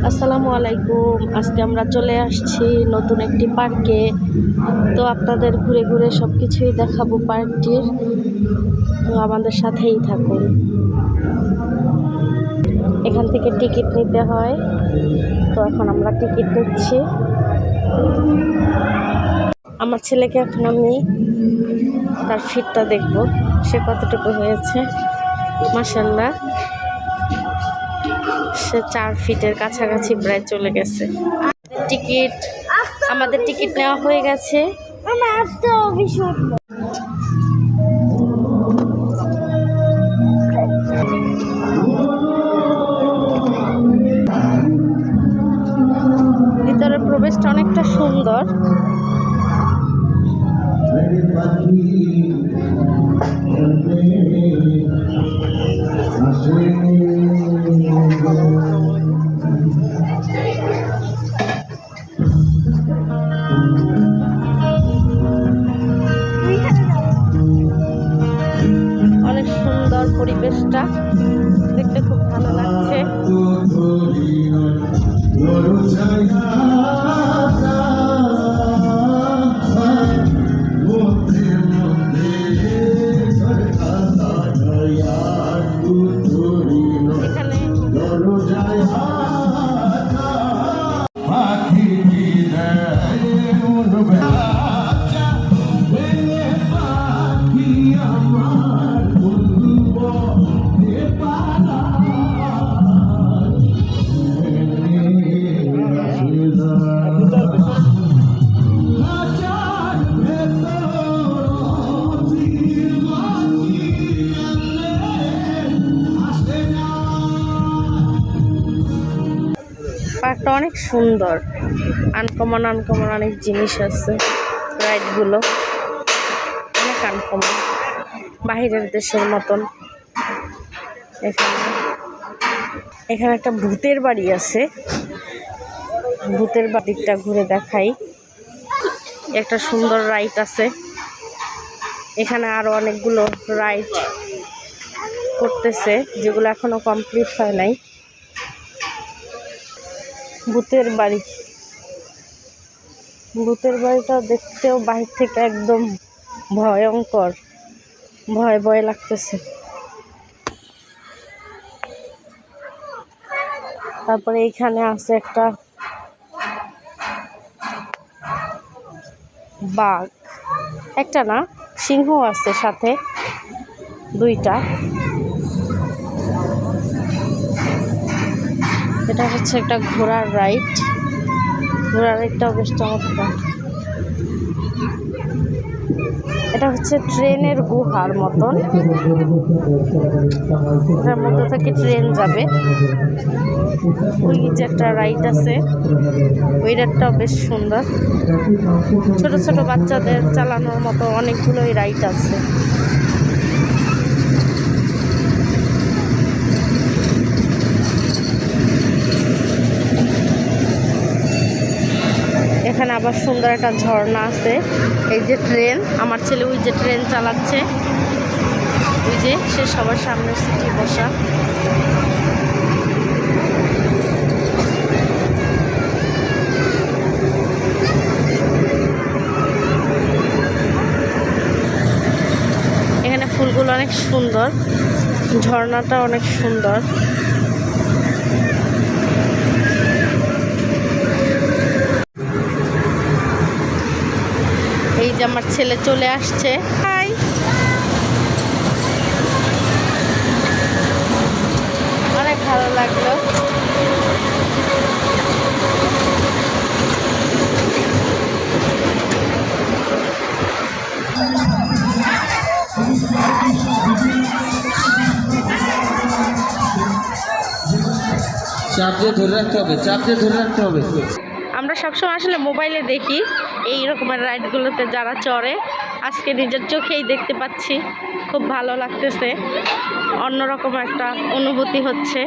আসসালামু আলাইকুম। আজকে আমরা চলে আসছি নতুন একটি পার্কে। তো আপনাদের ঘুরে ঘুরে সব কিছুই দেখাবো পার্কটির। তো আমাদের সাথেই থাকুন। এখান থেকে টিকিট নিতে হয়, তো এখন আমরা টিকিট নিচ্ছি। আমার ছেলেকে এখন আমি তার ফিটটা দেখব, সে কতটুকু হয়েছে। মাশাআল্লাহ, সে 4 ফিটের কাছাকাছি প্রায় চলে গেছে। আমাদের টিকিট নেওয়া হয়ে গেছে। ভিতরের প্রবেশটা অনেকটা সুন্দর। অনেক সুন্দর পরিবেশটা, দেখতে খুব ভালো লাগছে। পার্কটা অনেক সুন্দর, আনকমন অনেক জিনিস আছে। রাইডগুলো অনেক আনকমন, বাহিরের দেশের মতন। এখানে একটা ভূতের বাড়ি আছে, ভূতের বাড়িটা ঘুরে দেখাই। একটা সুন্দর রাইড আছে এখানে, আরো অনেকগুলো রাইড করতেছে যেগুলো এখনো কমপ্লিট হয় নাই। ভূতের বাড়িটা দেখতেও বাহির থেকে একদম ভয়ঙ্কর, ভয় লাগতেছে। তারপরে এইখানে আছে একটা বাঘ, একটা না, সিংহ আছে সাথে, 2টা। এটা হচ্ছে একটা ঘোড়ার রাইডটাও বেশ চমৎকার। এটা হচ্ছে ট্রেনের গুহার মতন, এটার মধ্যে থেকে ট্রেন যাবে। ওই যে একটা রাইড আছে, ওই রাইডটাও বেশ সুন্দর। ছোট ছোট বাচ্চাদের চালানোর মতো অনেকগুলোই রাইড আছে। এখানে আবার সুন্দর একটা ঝর্ণা আছে। এই যে ট্রেন, আমার ছেলে ওই যে ট্রেন চালাচ্ছে, ওই যে সে সবার সামনের সিটে বসা। এখানে ফুলগুলো অনেক সুন্দর, ঝর্ণাটা অনেক সুন্দর। এই যে আমার ছেলে চলে আসছে। হাই, অনেক ভালো লাগলো। চাপে ধরে রাখতে হবে। আমরা সবসময় আসলে মোবাইলে দেখি এই রকমের রাইডগুলোতে যারা চড়ে, আজকে নিজের চোখেই দেখতে পাচ্ছি, খুব ভালো লাগতেছে, অন্যরকম একটা অনুভূতি হচ্ছে।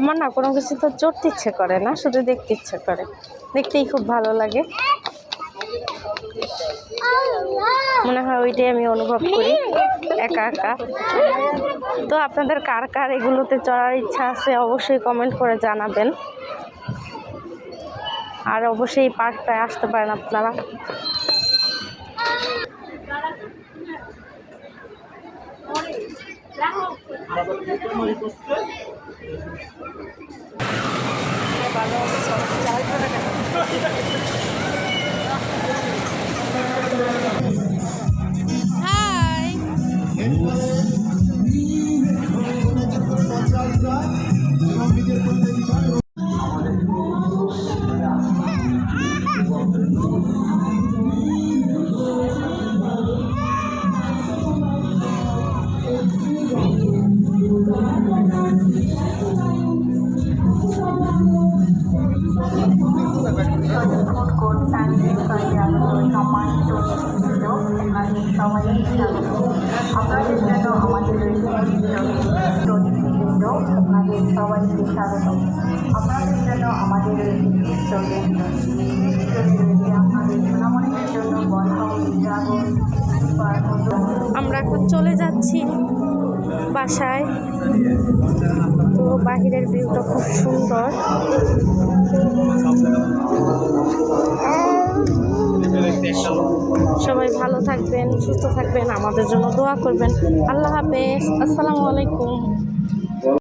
আমার না কোনো কিছু তো চড়তে ইচ্ছে করে না, শুধু দেখতে ইচ্ছে করে, দেখতেই খুব ভালো লাগে। মনে হয় ওইটাই আমি অনুভব করি একা একা। তো আপনাদের কার কার এগুলোতে চড়ার ইচ্ছা আছে অবশ্যই কমেন্ট করে জানাবেন। আর অবশ্যই এই পার্কটায় আসতে পারেন আপনারা। আমরা এখন চলে যাচ্ছি বাসায়। তো বাহিরের ভিউটা খুব সুন্দর। সবাই ভালো থাকবেন, সুস্থ থাকবেন, আমাদের জন্য দোয়া করবেন। আল্লাহ হাফেজ, আসসালামু আলাইকুম।